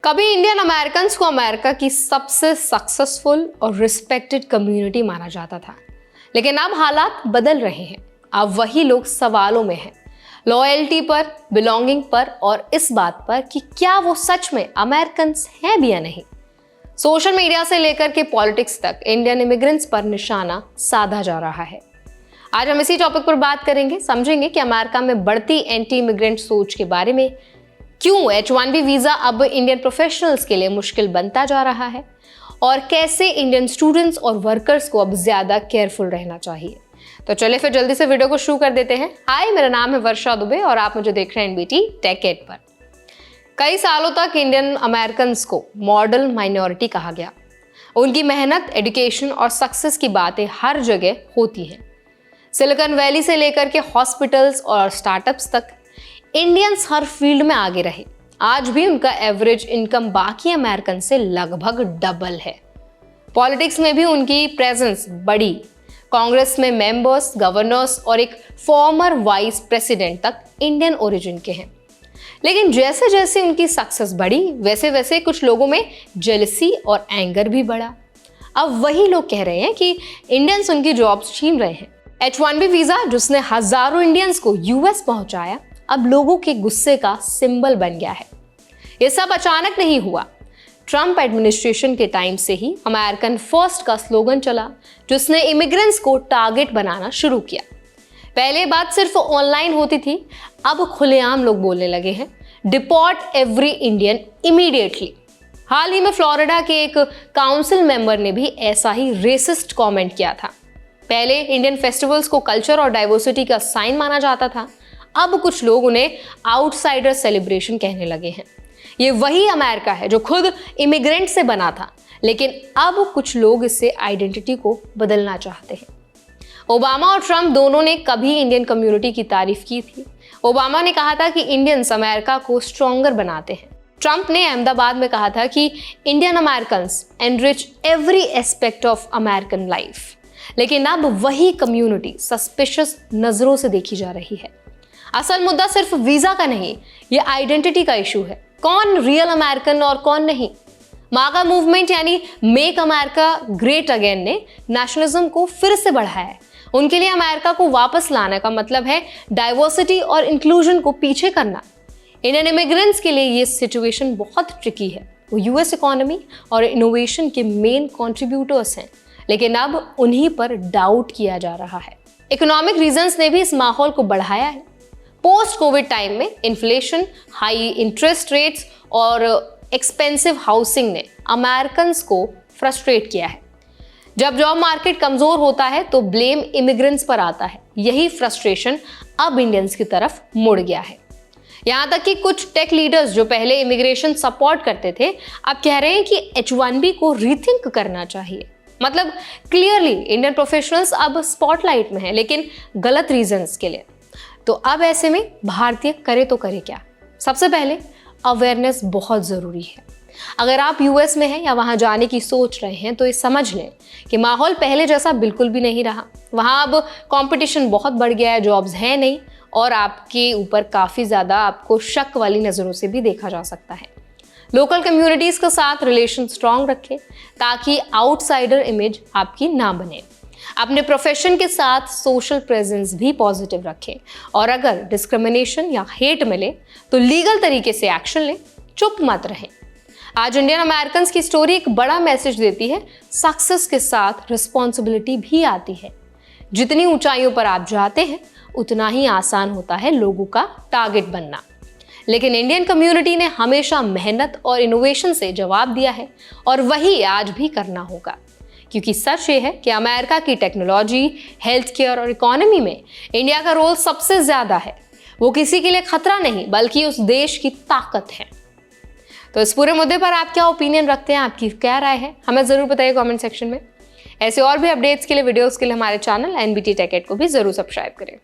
कभी Indian American को America की सबसे सक्सेसफुल और रिस्पेक्टेड कम्युनिटी माना जाता था, लेकिन अब हालात बदल रहे हैं। अब वही लोग सवालों में हैं, लॉयल्टी पर, बिलोंगिंग पर और इस बात पर कि क्या वो सच में अमेरिकन हैं भी या नहीं। सोशल मीडिया से लेकर के पॉलिटिक्स तक इंडियन इमिग्रेंट्स पर निशाना साधा जा रहा है। आज हम इसी टॉपिक पर बात करेंगे, समझेंगे कि अमेरिका में बढ़ती एंटी इमिग्रेंट सोच के बारे में, क्यों H1B वीजा अब इंडियन प्रोफेशनल्स के लिए मुश्किल बनता जा रहा है और कैसे इंडियन स्टूडेंट्स और वर्कर्स को अब ज्यादा केयरफुल रहना चाहिए। तो चलिए फिर जल्दी से वीडियो को शुरू कर देते हैं। हाय, मेरा नाम है वर्षा दुबे और आप मुझे देख रहे हैं NBT टेक एड पर। कई सालों तक इंडियन अमेरिकन को मॉडल माइनॉरिटी कहा गया। उनकी मेहनत, एजुकेशन और सक्सेस की बातें हर जगह होती हैं। सिलिकॉन वैली से लेकर के हॉस्पिटल्स और स्टार्टअप्स तक इंडियंस हर फील्ड में आगे रहे। आज भी उनका एवरेज इनकम बाकी अमेरिकन से लगभग डबल है। पॉलिटिक्स में भी उनकी प्रेजेंस बड़ी। कांग्रेस में मेंबर्स, गवर्नर्स और एक फॉर्मर वाइस प्रेसिडेंट तक इंडियन ओरिजिन के हैं। लेकिन जैसे जैसे उनकी सक्सेस बढ़ी, वैसे वैसे कुछ लोगों में जेलसी और एंगर भी बढ़ा। अब वही लोग कह रहे हैं कि इंडियंस उनकी जॉब्स छीन रहे हैं। H1B वीजा जिसने हजारों इंडियंस को US पहुंचाया, अब लोगों के गुस्से का सिंबल बन गया है। ये सब अचानक नहीं हुआ। ट्रंप एडमिनिस्ट्रेशन के टाइम से ही अमेरिकन फर्स्ट का स्लोगन चला, जिसने इमिग्रेंट्स को टारगेट बनाना शुरू किया। पहले बात सिर्फ ऑनलाइन होती थी, अब खुलेआम लोग बोलने लगे हैं, डिपोर्ट एवरी इंडियन इमीडिएटली। हाल ही में फ्लोरिडा के एक काउंसिल मेंबर ने भी ऐसा ही रेसिस्ट कमेंट किया था। पहले इंडियन फेस्टिवल्स को कल्चर और डाइवर्सिटी का साइन माना जाता था, अब कुछ लोग उन्हें आउटसाइडर सेलिब्रेशन कहने लगे हैं। ये वही अमेरिका है जो खुद इमिग्रेंट से बना था, लेकिन अब कुछ लोग इससे आइडेंटिटी को बदलना चाहते हैं। ओबामा और ट्रंप दोनों ने कभी इंडियन कम्युनिटी की तारीफ की थी। ओबामा ने कहा था कि इंडियंस अमेरिका को स्ट्रॉन्गर बनाते हैं। ट्रंप ने अहमदाबाद में कहा था कि Indian Americans enrich every aspect of American life. लेकिन अब वही कम्युनिटी सस्पिशियस नजरों से देखी जा रही है। असल मुद्दा सिर्फ वीजा का नहीं, ये आइडेंटिटी का इशू है। कौन रियल अमेरिकन और कौन नहीं। मागा मूवमेंट यानी मेक अमेरिका ग्रेट अगेन ने नेशनलिज्म को फिर से बढ़ाया है। उनके लिए अमेरिका को वापस लाने का मतलब है डाइवर्सिटी और इंक्लूजन को पीछे करना। इंडियन इमिग्रेंट्स के लिए ये सिचुएशन बहुत ट्रिकी है। वो US इकोनॉमी और इनोवेशन के मेन कंट्रीब्यूटर्स हैं, लेकिन अब उन्हीं पर डाउट किया जा रहा है। इकोनॉमिक रीजंस ने भी इस माहौल को बढ़ाया है। पोस्ट कोविड टाइम में इन्फ्लेशन, हाई इंटरेस्ट रेट्स और एक्सपेंसिव हाउसिंग ने अमेरिकन को फ्रस्ट्रेट किया है। जब जॉब मार्केट कमजोर होता है तो ब्लेम इमिग्रेंट्स पर आता है। यही फ्रस्ट्रेशन अब इंडियंस की तरफ मुड़ गया है। यहाँ तक कि कुछ टेक लीडर्स जो पहले इमिग्रेशन सपोर्ट करते थे, अब कह रहे हैं कि H1B को रीथिंक करना चाहिए। मतलब क्लियरली इंडियन प्रोफेशनल्स अब स्पॉटलाइट में हैं, लेकिन गलत रीजंस के लिए। तो अब ऐसे में भारतीय करे तो करे क्या? सबसे पहले अवेयरनेस बहुत ज़रूरी है। अगर आप US में हैं या वहाँ जाने की सोच रहे हैं तो ये समझ लें कि माहौल पहले जैसा बिल्कुल भी नहीं रहा। वहाँ अब कंपटीशन बहुत बढ़ गया है, जॉब्स हैं नहीं और आपके ऊपर काफ़ी ज़्यादा आपको शक वाली नज़रों से भी देखा जा सकता है। लोकल कम्युनिटीज़ के साथ रिलेशन स्ट्रॉन्ग रखें ताकि आउटसाइडर इमेज आपकी ना बने। अपने प्रोफेशन के साथ सोशल प्रेजेंस भी पॉजिटिव रखें और अगर डिस्क्रिमिनेशन या हेट मिले तो लीगल तरीके से एक्शन लें, चुप मत रहें। आज इंडियन अमेरिकन की स्टोरी एक बड़ा मैसेज देती है, सक्सेस के साथ रिस्पॉन्सिबिलिटी भी आती है। जितनी ऊंचाइयों पर आप जाते हैं उतना ही आसान होता है लोगों का टारगेट बनना। लेकिन इंडियन कम्युनिटी ने हमेशा मेहनत और इनोवेशन से जवाब दिया है और वही आज भी करना होगा, क्योंकि सच ये है कि अमेरिका की टेक्नोलॉजी, हेल्थ केयर और इकोनॉमी में इंडिया का रोल सबसे ज्यादा है। वो किसी के लिए खतरा नहीं बल्कि उस देश की ताकत है। तो इस पूरे मुद्दे पर आप क्या ओपिनियन रखते हैं, आपकी क्या राय है, हमें जरूर बताइए कमेंट सेक्शन में। ऐसे और भी अपडेट्स के लिए, वीडियोस के लिए हमारे चैनल NBT टेक एड को भी जरूर सब्सक्राइब करें।